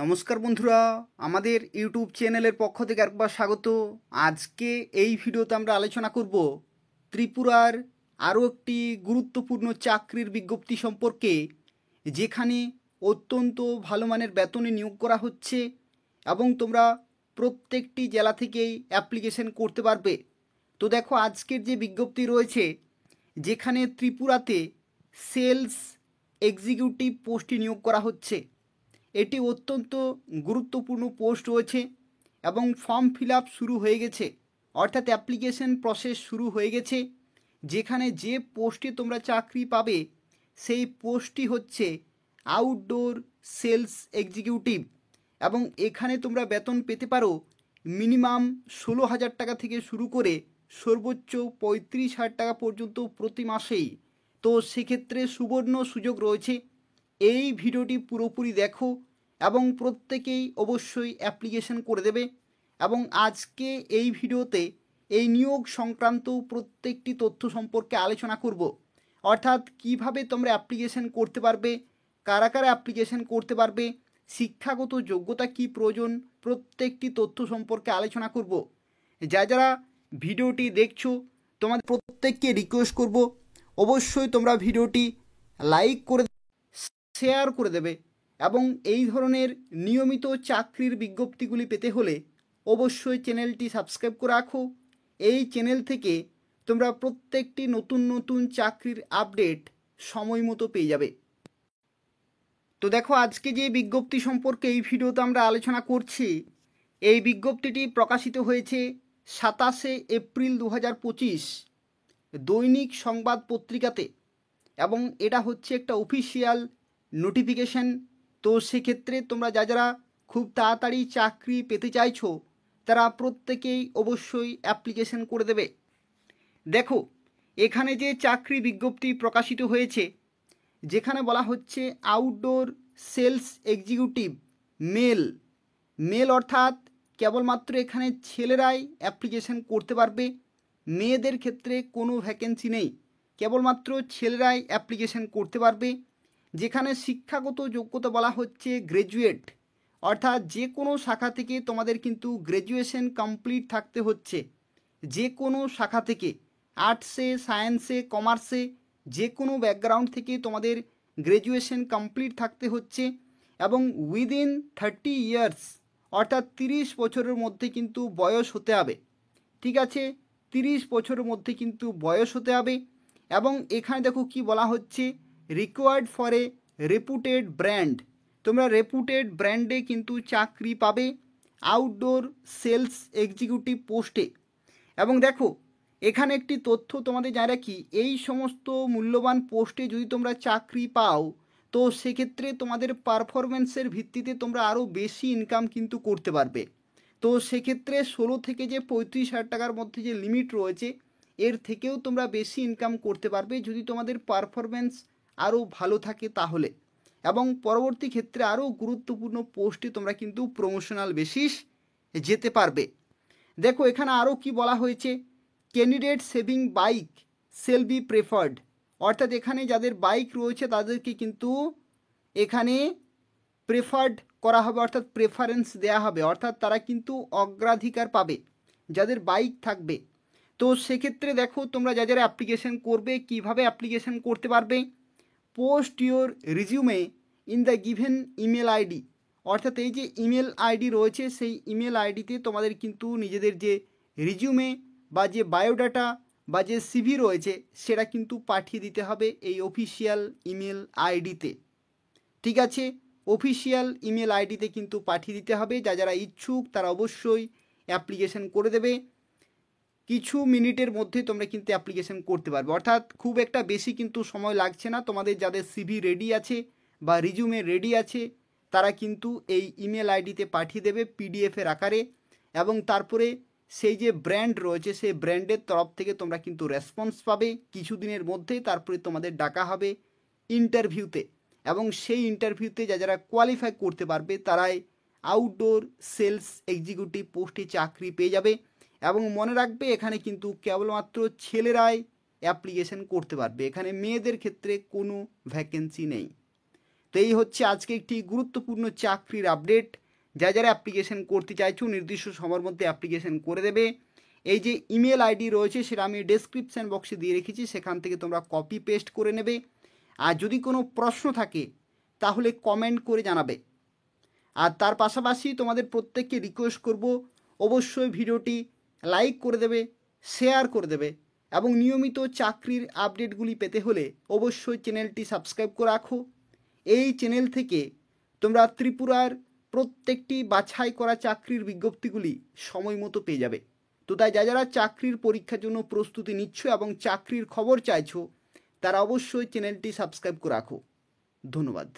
নমস্কার বন্ধুরা, আমাদের ইউটিউব চ্যানেলের পক্ষ থেকে একবার স্বাগত। আজকে এই ভিডিওতে আমরা আলোচনা করব ত্রিপুরার আরও একটি গুরুত্বপূর্ণ চাকরির বিজ্ঞপ্তি সম্পর্কে, যেখানে অত্যন্ত ভালো মানের বেতনে নিয়োগ করা হচ্ছে এবং তোমরা প্রত্যেকটি জেলা থেকেই অ্যাপ্লিকেশন করতে পারবে। তো দেখো, আজকের যে বিজ্ঞপ্তি রয়েছে, যেখানে ত্রিপুরাতে সেলস এক্সিকিউটিভ পোস্টে নিয়োগ করা হচ্ছে। এটি অত্যন্ত গুরুত্বপূর্ণ পোস্ট রয়েছে এবং ফর্ম ফিল আপ শুরু হয়ে গেছে, অর্থাৎ অ্যাপ্লিকেশন প্রসেস শুরু হয়ে গেছে। যেখানে যে পোস্টে তোমরা চাকরি পাবে সেই পোস্টটি হচ্ছে আউটডোর সেলস এক্সিকিউটিভ, এবং এখানে তোমরা বেতন পেতে পারো মিনিমাম 16,000 টাকা থেকে শুরু করে সর্বোচ্চ 35,000 টাকা পর্যন্ত প্রতি মাসেই। তো সেক্ষেত্রে সুবর্ণ সুযোগ রয়েছে। এই ভিডিওটি পুরোপুরি দেখো এবং প্রত্যেকেই অবশ্যই অ্যাপ্লিকেশন করে দেবে। এবং আজকে এই ভিডিওতে এই নিয়োগ সংক্রান্ত প্রত্যেকটি তথ্য সম্পর্কে আলোচনা করব, অর্থাৎ কিভাবে তোমরা অ্যাপ্লিকেশন করতে পারবে, কারা কারা অ্যাপ্লিকেশন করতে পারবে, শিক্ষাগত যোগ্যতা কি প্রয়োজন, প্রত্যেকটি তথ্য সম্পর্কে আলোচনা করব। যারা ভিডিওটি দেখছো তোমাদের প্রত্যেককে রিকোয়েস্ট করব, অবশ্যই তোমরা ভিডিওটি লাইক করে শেয়ার করে দেবে এবং এই ধরনের নিয়মিত চাকরির বিজ্ঞপ্তিগুলি পেতে হলে অবশ্যই চ্যানেলটি সাবস্ক্রাইব করে রাখো। এই চ্যানেল থেকে তোমরা প্রত্যেকটি নতুন নতুন চাকরির আপডেট সময় মতো পেয়ে যাবে। তো দেখো, আজকে যে বিজ্ঞপ্তি সম্পর্কে এই ভিডিওতে আমরা আলোচনা করছি, এই বিজ্ঞপ্তিটি প্রকাশিত হয়েছে 27শে এপ্রিল 2025 দৈনিক সংবাদ পত্রিকাতে, এবং এটা হচ্ছে একটা অফিসিয়াল নোটিফিকেশান। তো সেক্ষেত্রে তোমরা যারা খুব তাড়াতাড়ি চাকরি পেতে চাইছো তারা প্রত্যেকেই অবশ্যই অ্যাপ্লিকেশন করে দেবে। দেখো, এখানে যে চাকরি বিজ্ঞপ্তি প্রকাশিত হয়েছে, যেখানে বলা হচ্ছে আউটডোর সেলস এক্সিকিউটিভ মেল অর্থাৎ কেবলমাত্র এখানে ছেলেরাই অ্যাপ্লিকেশন করতে পারবে, মেয়েদের ক্ষেত্রে কোনো ভ্যাকেন্সি নেই, কেবলমাত্র ছেলেরাই অ্যাপ্লিকেশন করতে পারবে। যেখানে শিক্ষাগত যোগ্যতা বলা হচ্ছে গ্র্যাজুয়েট, অর্থাৎ যে কোনো শাখা থেকে তোমাদের কিন্তু গ্র্যাজুয়েশন কমপ্লিট থাকতে হচ্ছে। যে কোনো শাখা থেকে, আর্টসে, সায়েন্সে, কমার্সে, যে কোনো ব্যাকগ্রাউন্ড থেকে তোমাদের গ্র্যাজুয়েশন কমপ্লিট থাকতে হচ্ছে, এবং উইদিন 30 ইয়ার্স অর্থাৎ 30 বছরের মধ্যে কিন্তু বয়স হতে হবে। ঠিক আছে, 30 বছরের মধ্যে কিন্তু বয়স হতে হবে। এবং এখানে দেখো কি বলা হচ্ছে, রিকোয়ার্ড ফর এ রেপুটেড ব্র্যান্ড, তোমরা রেপুটেড ব্র্যান্ডে কিন্তু চাকরি পাবে আউটডোর সেলস এক্সিকিউটিভ পোস্টে। এবং দেখো, এখানে একটি তথ্য তোমাদের জানা রাখি, এই সমস্ত মূল্যবান পোস্টে যদি তোমরা চাকরি পাও তো সেক্ষেত্রে তোমাদের পারফরমেন্সের ভিত্তিতে তোমরা আরও বেশি ইনকাম কিন্তু করতে পারবে। তো সেক্ষেত্রে 16 থেকে যে 35,000 টাকার মধ্যে যে লিমিট রয়েছে, এর থেকেও তোমরা বেশি ইনকাম করতে পারবে যদি তোমাদের পারফরমেন্স আরও ভালো থাকে তাহলে। এবং পরবর্তী ক্ষেত্রে আরও গুরুত্বপূর্ণ পোস্টে তোমরা কিন্তু প্রমোশনাল বেসিস যেতে পারবে। দেখো, এখানে আরও কি বলা হয়েছে, candidate saving bike shall be preferred, অর্থাৎ এখানে যাদের বাইক রয়েছে তাদেরকে কিন্তু এখানে প্রেফার্ড করা হবে, অর্থাৎ প্রেফারেন্স দেওয়া হবে, অর্থাৎ তারা কিন্তু অগ্রাধিকার পাবে যাদের বাইক থাকবে। তো সেক্ষেত্রে দেখো, তোমরা যারা অ্যাপ্লিকেশন করবে কিভাবে অ্যাপ্লিকেশন করতে পারবে, post your resume in the given email ID, অর্থাৎ এই যে ইমেল আইডি রয়েছে সেই ইমেল আইডিতে তোমাদের কিন্তু নিজেদের যে রিজিউমে বা যে বায়োডাটা বা যে সিভি রয়েছে সেটা কিন্তু পাঠিয়ে দিতে হবে এই অফিসিয়াল ইমেল আইডিতে। ঠিক আছে, অফিসিয়াল ইমেল আইডিতে কিন্তু পাঠিয়ে দিতে হবে। যারা ইচ্ছুক তারা অবশ্যই অ্যাপ্লিকেশন করে দেবে। কিছু মিনিটের মধ্যে তোমরা কিন্তু অ্যাপ্লিকেশন করতে পারবে, অর্থাৎ খুব একটা বেশি কিন্তু সময় লাগছে না। তোমাদের যাদের সিভি রেডি আছে বা রিজিউমে রেডি আছে তারা কিন্তু এই ইমেল আইডিতে পাঠিয়ে দেবে পিডিএফের আকারে, এবং তারপরে সেই যে ব্র্যান্ড রয়েছে সেই ব্র্যান্ডের তরফ থেকে তোমরা কিন্তু রেসপন্স পাবে কিছুদিনের মধ্যে। তারপরে তোমাদের ডাকা হবে ইন্টারভিউতে, এবং সেই ইন্টারভিউতে যারা কোয়ালিফাই করতে পারবে তারাই আউটডোর সেলস এক্সিকিউটিভ পোস্টে চাকরি পেয়ে যাবে। এবং মনে রাখবে, এখানে কিন্তু কেবলমাত্র ছেলেরাই অ্যাপ্লিকেশন করতে পারবে, এখানে মেয়েদের ক্ষেত্রে কোনো ভ্যাকেন্সি নেই। তো তো এই হচ্ছে আজকে একটি গুরুত্বপূর্ণ চাকরির আপডেট। যারা অ্যাপ্লিকেশন করতে চাইছো নির্দিষ্ট সময়ের মধ্যে অ্যাপ্লিকেশন করে দেবে। এই যে ইমেল আইডি রয়েছে সেটা আমি ডেসক্রিপশান বক্সে দিয়ে রেখেছি, সেখান থেকে তোমরা কপি পেস্ট করে নেবে। আর যদি কোনো প্রশ্ন থাকে তাহলে কমেন্ট করে জানাবে। আর তার পাশাপাশি তোমাদের প্রত্যেককে রিকোয়েস্ট করব, অবশ্যই ভিডিওটি লাইক করে দেবে, শেয়ার করে দেবে এবং নিয়মিত চাকরির আপডেটগুলি পেতে হলে অবশ্যই চ্যানেলটি সাবস্ক্রাইব করে রাখো। এই চ্যানেল থেকে তোমরা ত্রিপুরার প্রত্যেকটি বাছাই করা চাকরির বিজ্ঞপ্তিগুলি সময় মতো পেয়ে যাবে। তো তাই যারা চাকরির পরীক্ষার জন্য প্রস্তুতি নিচ্ছ এবং চাকরির খবর চাইছো তারা অবশ্যই চ্যানেলটি সাবস্ক্রাইব করে রাখো। ধন্যবাদ।